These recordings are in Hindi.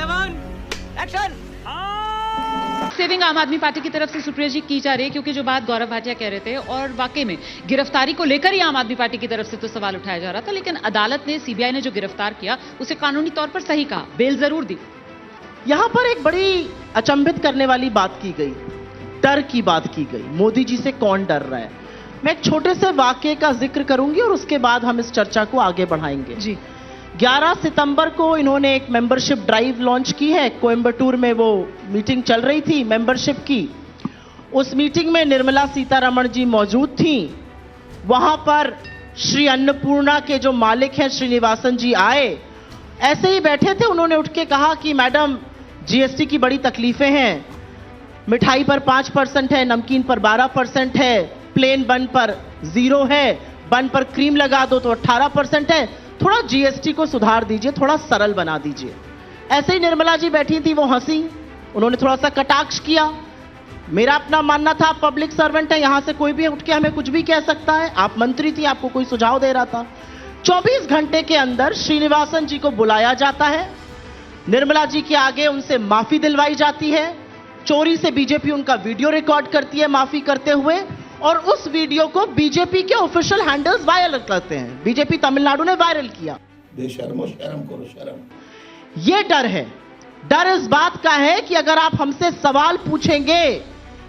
एक्शन। सेविंग आम आदमी पार्टी की तरफ से सुप्रिया जी की जा रही है, क्योंकि जो बात गौरव भाटिया कह रहे थे और वाकई में गिरफ्तारी को लेकर ही आम आदमी पार्टी की तरफ से तो सवाल उठाया जा रहा था, लेकिन अदालत ने, सीबीआई ने जो गिरफ्तार किया उसे कानूनी तौर पर सही कहा, बेल जरूर दी। यहां पर एक बड़ी अचंभित करने वाली बात की गई, डर की बात की गई। मोदी जी से कौन डर रहा है? मैं एक छोटे से वाक्य का जिक्र करूंगी और उसके बाद हम इस चर्चा को आगे बढ़ाएंगे। जी, 11 सितंबर को इन्होंने एक मेंबरशिप ड्राइव लॉन्च की है। कोयंबटूर में वो मीटिंग चल रही थी मेंबरशिप की। उस मीटिंग में निर्मला सीतारमण जी मौजूद थी। वहां पर श्री अन्नपूर्णा के जो मालिक हैं श्रीनिवासन जी आए, ऐसे ही बैठे थे। उन्होंने उठ के कहा कि मैडम, जीएसटी की बड़ी तकलीफें हैं, मिठाई पर 5% है, नमकीन पर 12% है, प्लेन बन पर 0 है, बन पर क्रीम लगा दो तो 18% है, थोड़ा जीएसटी को सुधार दीजिए, थोड़ा सरल बना दीजिए। ऐसे ही निर्मला जी बैठी थी, वो हंसी, उन्होंने थोड़ा सा कटाक्ष किया। मेरा अपना मानना था, आप पब्लिक सर्वेंट है, यहां से कोई भी उठ के हमें कुछ भी कह सकता है। आप मंत्री थी, आपको कोई सुझाव दे रहा था। 24 घंटे के अंदर श्रीनिवासन जी को बुलाया जाता है, निर्मला जी के आगे उनसे माफी दिलवाई जाती है। चोरी से बीजेपी उनका वीडियो रिकॉर्ड करती है माफी करते हुए, और उस वीडियो को बीजेपी के ऑफिशियल हैंडल्स वायरल करते हैं। बीजेपी तमिलनाडु ने वायरल किया। बेशर्मो, शर्म करो, शर्म। यह डर है। डर इस बात का है कि अगर आप हमसे सवाल पूछेंगे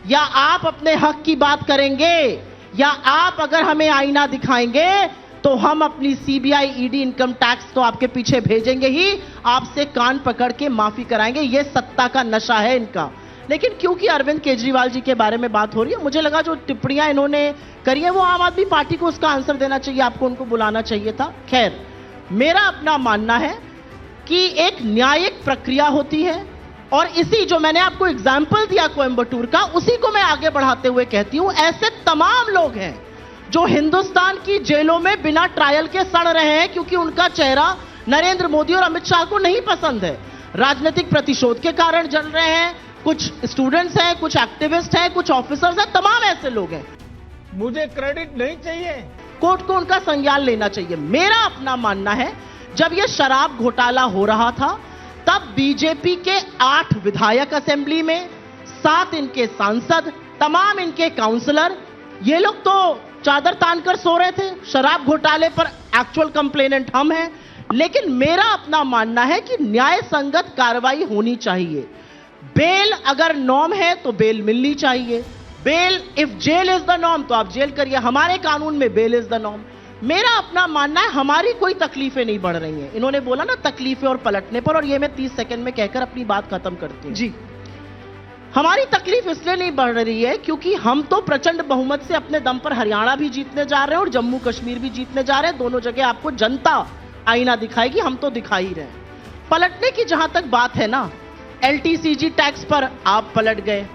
या आप अपने हक की बात करेंगे या आप अगर हमें आईना दिखाएंगे तो हम अपनी सीबीआई, ईडी, इनकम टैक्स तो आपके पीछे भेजेंगे ही, आपसे कान पकड़ के माफी कराएंगे। यह सत्ता का नशा है इनका। लेकिन क्योंकि अरविंद केजरीवाल जी के बारे में बात हो रही है, मुझे लगा जो टिप्पणियां इन्होंने करी है वो आम आदमी पार्टी को उसका आंसर देना चाहिए, आपको उनको बुलाना चाहिए था। खैर, मेरा अपना मानना है कि एक न्यायिक प्रक्रिया होती है, और इसी जो मैंने आपको एग्जाम्पल दिया कोयंबटूर का, उसी को मैं आगे बढ़ाते हुए कहती हूं, ऐसे तमाम लोग हैं जो हिंदुस्तान की जेलों में बिना ट्रायल के सड़ रहे हैं, क्योंकि उनका चेहरा नरेंद्र मोदी और अमित शाह को नहीं पसंद है। राजनीतिक प्रतिशोध के कारण जल रहे हैं, कुछ स्टूडेंट्स हैं, कुछ एक्टिविस्ट हैं, कुछ ऑफिसर्स हैं, तमाम ऐसे लोग हैं। मुझे क्रेडिट नहीं चाहिए, कोर्ट को उनका संज्ञान लेना चाहिए। मेरा अपना मानना है, जब यह शराब घोटाला हो रहा था तब बीजेपी के 8 विधायक असेंबली में, 7 इनके सांसद, तमाम इनके काउंसलर, ये लोग तो चादर तान कर सो रहे थे। शराब घोटाले पर एक्चुअल कंप्लेनेंट हम हैं। लेकिन मेरा अपना मानना है कि न्याय संगत कार्रवाई होनी चाहिए। बेल अगर नॉर्म है तो बेल मिलनी चाहिए। Bail, if jail is the norm तो आप जेल करिए। हमारे कानून में बेल इज द नॉर्म। मेरा अपना मानना है, हमारी कोई तकलीफें नहीं बढ़ रही हैं। इन्होंने बोला ना तकलीफें और पलटने पर, और ये मैं 30 सेकंड में कहकर अपनी बात खत्म करती हूं। जी, हमारी तकलीफ इसलिए नहीं बढ़ रही है क्योंकि हम तो प्रचंड बहुमत से अपने दम पर हरियाणा भी जीतने जा रहे हैं और जम्मू कश्मीर भी जीतने जा रहे हैं। दोनों जगह आपको जनता आईना दिखाएगी, हम तो दिखा ही रहे हैं। पलटने की जहां तक बात है ना, एलटीसीजी टैक्स पर आप पलट गए,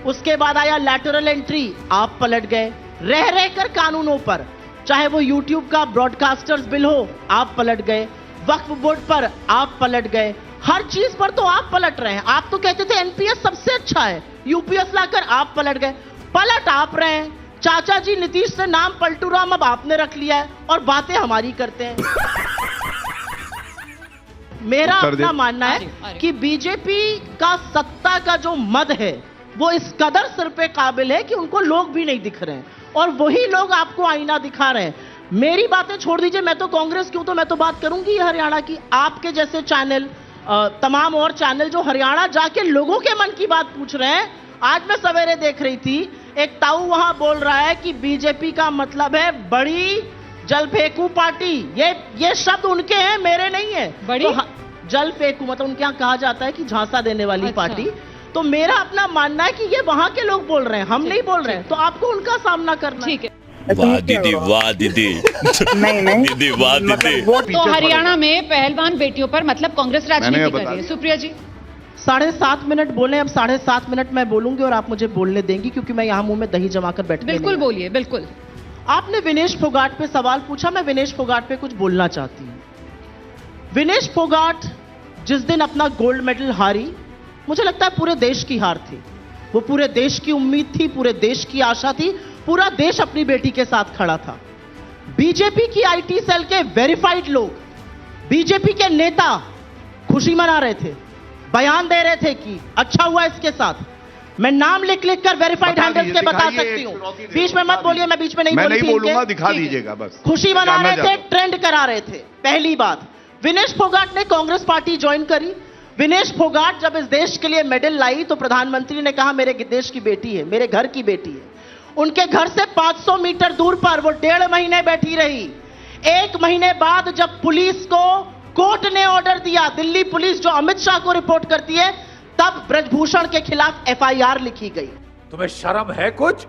उसके बाद आया लैटरल एंट्री, आप पलट गए। रह रहकर कानूनों पर, चाहे वो यूट्यूब का ब्रॉडकास्टर्स बिल हो, आप पलट गए। वक्फ बोर्ड पर आप पलट गए। हर चीज पर तो आप पलट रहे हैं। आप तो कहते थे एनपीएस सबसे अच्छा है, यूपीएस लाकर आप पलट गए। पलट आप रहे हैं। चाचा जी नीतीश से नाम पलटू राम अब आपने रख लिया है और बातें हमारी करते हैं। मेरा अपना मानना है कि बीजेपी का सत्ता का जो मद है वो इस कदर सिर पे काबिल है कि उनको लोग भी नहीं दिख रहे हैं, और वही लोग आपको आईना दिखा रहे हैं। मेरी बातें छोड़ दीजिए, मैं तो कांग्रेस क्यों, तो मैं तो बात करूंगी हरियाणा की। आपके जैसे चैनल, तमाम और चैनल जो हरियाणा जाके लोगों के मन की बात पूछ रहे हैं। आज मैं सवेरे देख रही थी, एक ताऊ वहां बोल रहा है कि बीजेपी का मतलब है बड़ी जल फेंकू पार्टी। ये शब्द उनके हैं, मेरे नहीं है। बड़ी तो जल फेंकू मतलब उनके यहाँ कहा जाता है कि झांसा देने वाली अच्छा। पार्टी। तो मेरा अपना मानना है कि ये वहां के लोग बोल रहे हैं, हम नहीं बोल रहे हैं, तो आपको उनका सामना करना है। ठीक है। वाह दीदी, वाह दीदी, नहीं दीदी, वाह दीदी। तो हरियाणा में पहलवान बेटियों पर मतलब कांग्रेस राजनीति कर रही है। सुप्रिया जी 7.5 मिनट बोले, अब 7.5 मिनट मैं बोलूंगी और आप मुझे बोलने देंगी, क्योंकि मैं यहाँ मुंह में दही जमाकर बैठ बिल्कुल बोलिए, बिल्कुल। आपने विनेश फोगाट पे सवाल पूछा, मैं विनेश फोगाट पे कुछ बोलना चाहती हूँ। विनेश फोगाट जिस दिन अपना गोल्ड मेडल हारी, मुझे लगता है पूरे देश की हार थी। वो पूरे देश की उम्मीद थी, पूरे देश की आशा थी, पूरा देश अपनी बेटी के साथ खड़ा था। बीजेपी की आईटी सेल के वेरीफाइड लोग, बीजेपी के नेता खुशी मना रहे थे। बयान दे रहे थे कि अच्छा हुआ इसके साथ मैं नाम लिख लिख कर वेरीफाइड हैंडल्स के बता सकती हूं। बीच में मत बोलिए, मैं बीच में नहीं मैं बोली नहीं थी बोलूंगा, इनके। दिखा ठीक है। दीजिएगा बस। खुशी मना जानना रहे थे, चाहता हूं। ट्रेंड करा रहे थे। पहली बात, विनेश फोगाट ने कांग्रेस पार्टी ज्वाइन करी। विनेश फोगाट जब इस देश के लिए मेडल लाई तो प्रधानमंत्री ने कहा मेरे देश की बेटी है, मेरे घर की बेटी है। उनके घर से 500 मीटर दूर पर वो 1.5 महीने बैठी रही। 1 महीने बाद जब पुलिस को कोर्ट ने ऑर्डर दिया, दिल्ली पुलिस जो अमित शाह को रिपोर्ट करती है, तब ब्रजभूषण के खिलाफ एफआईआर लिखी गई। तुम्हें शर्म है कुछ?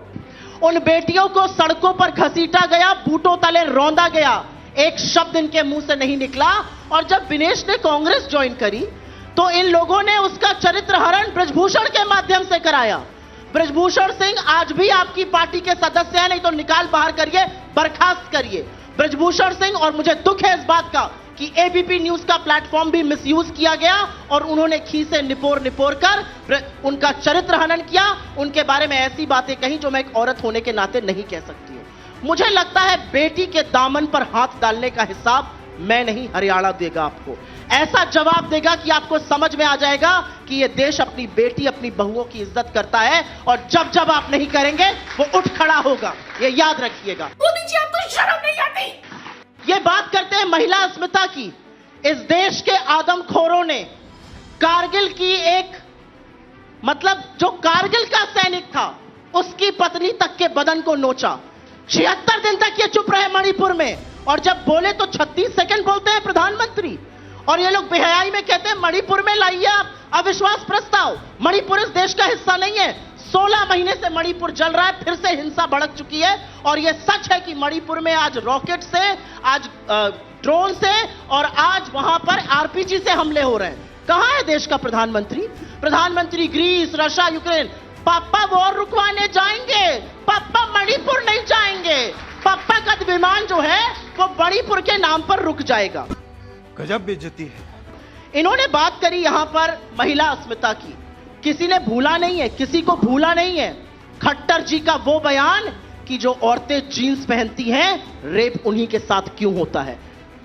उन बेटियों को सड़कों पर घसीटा गया, बूटों तले रौंदा गया, एक शब्द इनके मुंह से नहीं निकला। और जब विनेश ने कांग्रेस ज्वाइन करी तो इन लोगों ने उसका चरित्र हरण ब्रजभूषण के माध्यम से कराया। ब्रजभूषण सिंह आज भी आपकी पार्टी के सदस्य हैं, नहीं तो निकाल बाहर करिए, बर्खास्त करिए ब्रजभूषण सिंह। और मुझे दुख है इस बात का कि एबीपी न्यूज का प्लेटफॉर्म भी मिसयूज किया गया और उन्होंने खीसे निपोर निपोर कर उनका चरित्र हनन किया, उनके बारे में ऐसी बातें कही जो मैं एक औरत होने के नाते नहीं कह सकती हूं। मुझे लगता है बेटी के दामन पर हाथ डालने का हिसाब मैं नहीं, हरियाणा देगा आपको। ऐसा जवाब देगा कि आपको समझ में आ जाएगा कि यह देश अपनी बेटी, अपनी बहुओं की इज्जत करता है, और जब जब आप नहीं करेंगे वो उठ खड़ा होगा, यह याद रखिएगा। मोदी जी आपको शर्म नहीं आती? ये बात करते हैं महिला अस्मिता की। इस देश के आदमखोरों ने कारगिल की मतलब जो कारगिल का सैनिक था उसकी पत्नी तक के बदन को नोचा। 76 दिन तक ये चुप रहे मणिपुर में, और जब बोले तो 36 सेकंड बोलते हैं प्रधानमंत्री। और ये लोग बेहयाई में कहते हैं मणिपुर में लाइए आप अविश्वास प्रस्ताव। मणिपुर इस देश का हिस्सा नहीं है। 16 महीने से मणिपुर जल रहा है, फिर से हिंसा भड़क चुकी है। और यह सच है कि मणिपुर में आज रॉकेट से, आज ड्रोन से, और आज वहां पर आरपीजी से हमले हो रहे हैं। कहां है देश का प्रधानमंत्री? प्रधानमंत्री ग्रीस, रशिया, यूक्रेन। पापा वॉर रुकवाने जाएंगे, पापा मणिपुर नहीं जाएंगे। पापा का विमान जो है वो मणिपुर के नाम पर रुक जाएगा। गजब बेइज्जती है। इन्होंने बात करी यहां पर महिला अस्मिता की। किसी ने भूला नहीं है, किसी को भूला नहीं है खट्टर जी का वो बयान कि जो औरतें जीन्स पहनती हैं रेप उन्हीं के साथ क्यों होता है।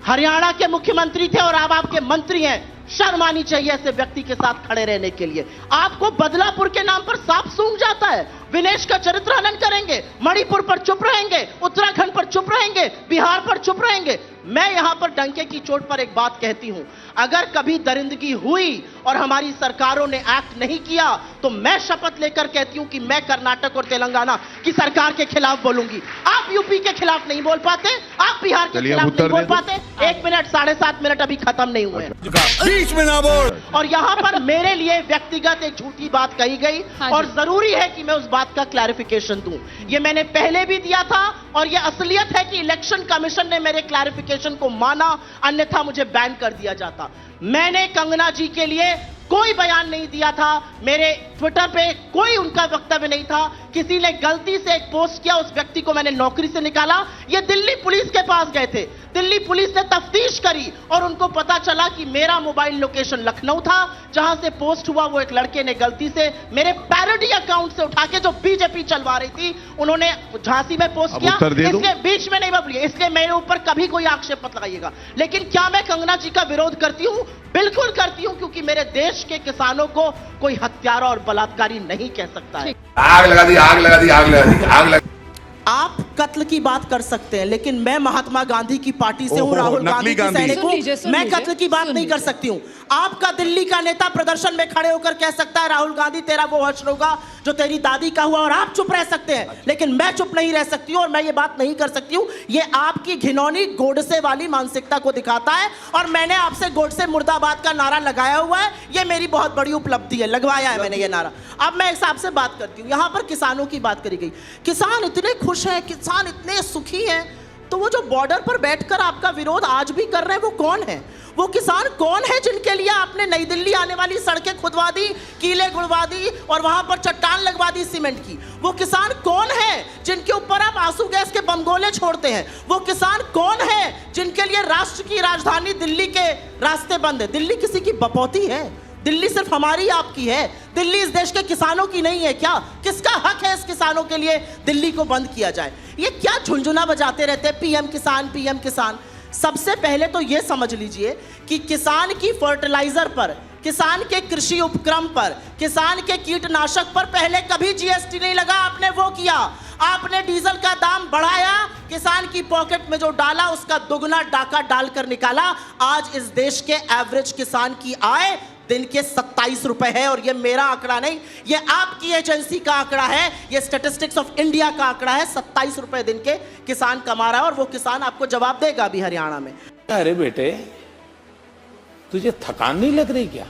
हरियाणा के मुख्यमंत्री थे और अब आपके मंत्री हैं। शर्म आनी चाहिए ऐसे व्यक्ति के साथ खड़े रहने के लिए। आपको बदलापुर के नाम पर सांप सूंघ जाता है। विनेश का चरित्र हनन करेंगे, मणिपुर पर चुप रहेंगे, उत्तराखंड पर चुप रहेंगे, बिहार पर चुप रहेंगे। मैं यहां पर डंके की चोट पर एक बात कहती हूं, अगर कभी दरिंदगी हुई और हमारी सरकारों ने एक्ट नहीं किया तो मैं शपथ लेकर कहती हूं कि मैं कर्नाटक और तेलंगाना की सरकार के खिलाफ बोलूंगी। आप यूपी के खिलाफ नहीं बोल पाते, आप बिहार के खिलाफ नहीं बोल पाते। 1 मिनट 7.5 मिनट अभी खत्म नहीं हुए हैं। बीच में ना बोल। और यहां पर मेरे लिए व्यक्तिगत एक झूठी बात कही गई और जरूरी है कि मैं उस बात का क्लैरिफिकेशन दूं। ये मैंने पहले भी दिया था और ये असलियत है कि इलेक्शन कमीशन ने मेरे क्लैरिफिकेशन को माना, अन्यथा मुझे बैन कर दिया जाता। मैंने कंगना जी के लिए कोई बयान नहीं दिया था, मेरे ट्विटर पे कोई उनका वक्तव्य नहीं था। किसी ने गलती से एक पोस्ट किया, उस व्यक्ति को मैंने नौकरी से निकाला। ये दिल्ली पुलिस के पास गए थे, दिल्ली पुलिस ने तफ्तीश करी और उनको पता चला कि मेरा मोबाइल लोकेशन लखनऊ था, जहां से पोस्ट हुआ वो एक लड़के ने गलती से मेरे पैरोडी अकाउंट से उठा के, जो बीजेपी चलवा रही थी, उन्होंने झांसी में पोस्ट किया। इसलिए बीच में नहीं बोलिए, इसलिए मेरे ऊपर कभी कोई आक्षेप मत लगाइएगा। लेकिन क्या मैं कंगना जी का विरोध करती हूं? बिल्कुल करती हूं, क्योंकि मेरे देश के किसानों को कोई हत्यारा और बलात्कारी नहीं कह सकता है। आग लगा दी, आग लगा दी, आग लगा दी, आग लगा। आप कत्ल की बात कर सकते हैं, लेकिन मैं महात्मा गांधी की पार्टी से हूं, राहुल गांधी की सैनिक हूं, मैं कत्ल की बात नहीं कर सकती हूं। आपका दिल्ली का नेता प्रदर्शन में खड़े होकर कह सकता है राहुल गांधी तेरा वो हश्र होगा जो तेरी दादी का हुआ, और आप चुप रह सकते हैं, लेकिन मैं चुप नहीं रह सकती हूं और मैं ये बात नहीं कर सकती हूं। ये आपकी घिनौनी गोडसे वाली मानसिकता को दिखाता है और मैंने आपसे गोडसे मुर्दाबाद का नारा लगाया हुआ है। ये मेरी बहुत बड़ी उपलब्धि है, लगवाया है मैंने ये नारा। अब मैं एक आपसे बात करती हूं, यहां पर किसानों की बात करी गई। किसान इतने खुश हैं, किसान इतने सुखी हैं, तो वो जो बॉर्डर पर बैठकर आपका विरोध आज भी कर रहे हैं वो कौन है? वो किसान कौन है जिनके लिए आपने नई दिल्ली आने वाली सड़कें खुदवा दी, कीले गुड़वा दी और वहां पर चट्टान लगवा दी सीमेंट की? वो किसान कौन है जिनके ऊपर आप आंसू गैस के बमगोले छोड़ते हैं? वो किसान कौन है जिनके लिए राष्ट्र की राजधानी दिल्ली के रास्ते बंद है? दिल्ली किसी की बपौती है? दिल्ली सिर्फ हमारी आपकी है? दिल्ली इस देश के किसानों की नहीं है क्या? किसका हक है इस किसानों के लिए दिल्ली को बंद किया जाए? ये क्या झुंझुना बजाते रहते हैं पीएम किसान, पीएम किसान? सबसे पहले तो यह समझ लीजिए कि किसान की फर्टिलाइजर पर, किसान के कृषि उपक्रम पर, किसान के कीटनाशक पर पहले कभी जीएसटी नहीं लगा। आपने वो किया, आपने डीजल का दाम बढ़ाया, किसान की पॉकेट में जो डाला उसका दुगना डाका डालकर निकाला। आज इस देश के एवरेज किसान की आय दिन के 27 रुपए है, और ये मेरा आंकड़ा नहीं, ये आपकी एजेंसी का आंकड़ा है, ये स्टैटिस्टिक्स ऑफ इंडिया का आंकड़ा है। 27 रुपए दिन के किसान कमा रहा है, और वो किसान आपको जवाब देगा अभी हरियाणा में। अरे बेटे, तुझे थकान नहीं लग रही क्या?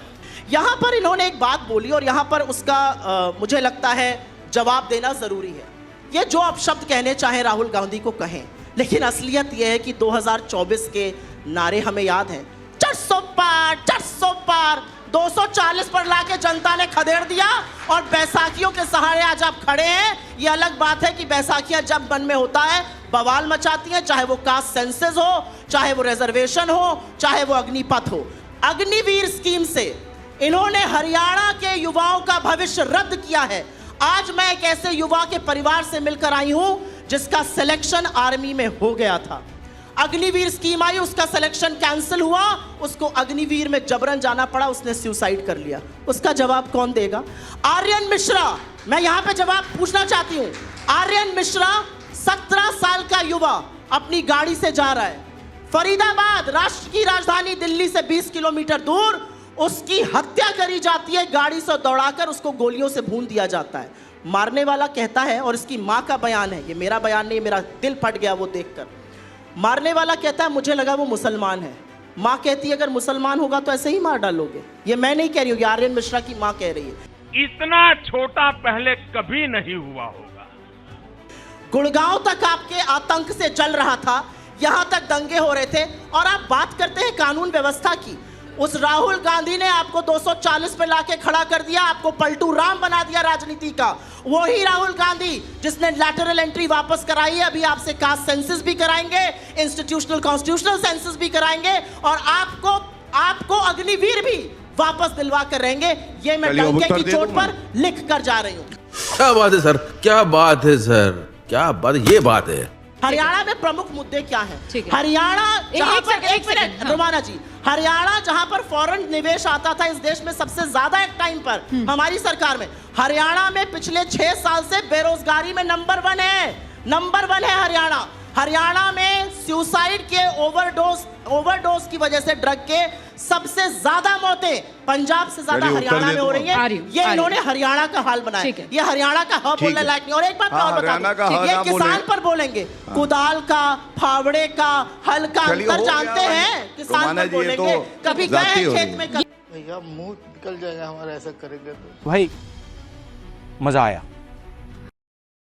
यहां पर इन्होंने एक बात बोली और यहां पर उसका मुझे लगता है जवाब देना जरूरी है। ये जो आप शब्द कहने चाहे राहुल गांधी को कहें, लेकिन असलियत यह है कि 2024 के नारे हमें याद हैं। 400 पार, 400 पार, 240 पर लाके जनता ने खदेड़ दिया, और बैसाखियों के सहारे आज आप खड़े हैं। ये अलग बात है कि बैसाखियां जब मन में होता है बवाल मचाती हैं, चाहे वो कास्ट सेंसस हो, चाहे वो रिजर्वेशन हो, चाहे वो अग्निपथ हो। अग्निवीर स्कीम से इन्होंने हरियाणा के युवाओं का भविष्य रद्द किया है। आज मैं एक ऐसे युवा के परिवार से मिलकर आई हूं जिसका सिलेक्शन आर्मी में हो गया था। अग्निवीर स्कीम आई, उसका सिलेक्शन कैंसिल हुआ, उसको अग्निवीर में जबरन जाना पड़ा, उसने सुसाइड कर लिया। उसका जवाब कौन देगा? आर्यन मिश्रा, मैं यहां पे जवाब पूछना चाहती हूं। आर्यन मिश्रा 17 साल का युवा अपनी गाड़ी से जा रहा है फरीदाबाद, राष्ट्र की राजधानी दिल्ली से 20 किलोमीटर दूर, उसकी हत्या करी जाती है, गाड़ी से दौड़ाकर उसको गोलियों से भून दिया जाता है। मारने वाला कहता है, और इसकी मां का बयान है, ये मेरा बयान नहीं, मेरा दिल फट गया वो देखकर। मारने वाला कहता है मुझे लगा वो मुसलमान है। मां कहती है अगर मुसलमान होगा तो ऐसे ही मार डालोगे। ये मैं नहीं कह रही हूं, आर्यन मिश्रा की मां कह रही है। इतना छोटा पहले कभी नहीं हुआ होगा। गुड़गांव तक आपके आतंक से जल रहा था, यहां तक दंगे हो रहे थे, और आप बात करते हैं कानून व्यवस्था की। उस राहुल गांधी ने आपको 240 पे लाके खड़ा कर दिया, आपको पलटू राम बना दिया राजनीति का। वही राहुल गांधी जिसने लैटरल एंट्री वापस कराई है, अभी आपसे कास्ट सेंसस भी कराएंगे, इंस्टीट्यूशनल कॉन्स्टिट्यूशनल सेंसस भी कराएंगे, और आपको अग्निवीर भी वापस दिलवा कर रहेंगे। ये मैं डंके की चोट पर लिख कर जा रही हूं। क्या बात है सर, क्या बात है सर, क्या बात, ये बात है। हरियाणा में प्रमुख मुद्दे क्या हैं? हरियाणा जहां पर, एक मिनट रुमाना जी, हरियाणा जहां पर फॉरेन निवेश आता था इस देश में सबसे ज्यादा एक टाइम पर हमारी सरकार में, हरियाणा में पिछले 6 साल से बेरोजगारी में नंबर 1 है हरियाणा। हरियाणा में सुसाइड के ओवरडोज की वजह से ड्रग के सबसे ज्यादा मौतें पंजाब से ज्यादा हरियाणा में हो रही है। ये इन्होंने हरियाणा का हाल बनाया, ये हरियाणा का हब बोलने लायक नहीं। और एक बात और बता दूं, ये किसान पर बोलेंगे, कुदाल का, फावड़े का, हल का अंतर जानते हैं, किसान पर बोलेंगे। कभी गए हैं खेत में? भैया मुंह निकल जाएगा हमारा ऐसा करेंगे तो। भाई मजा आया।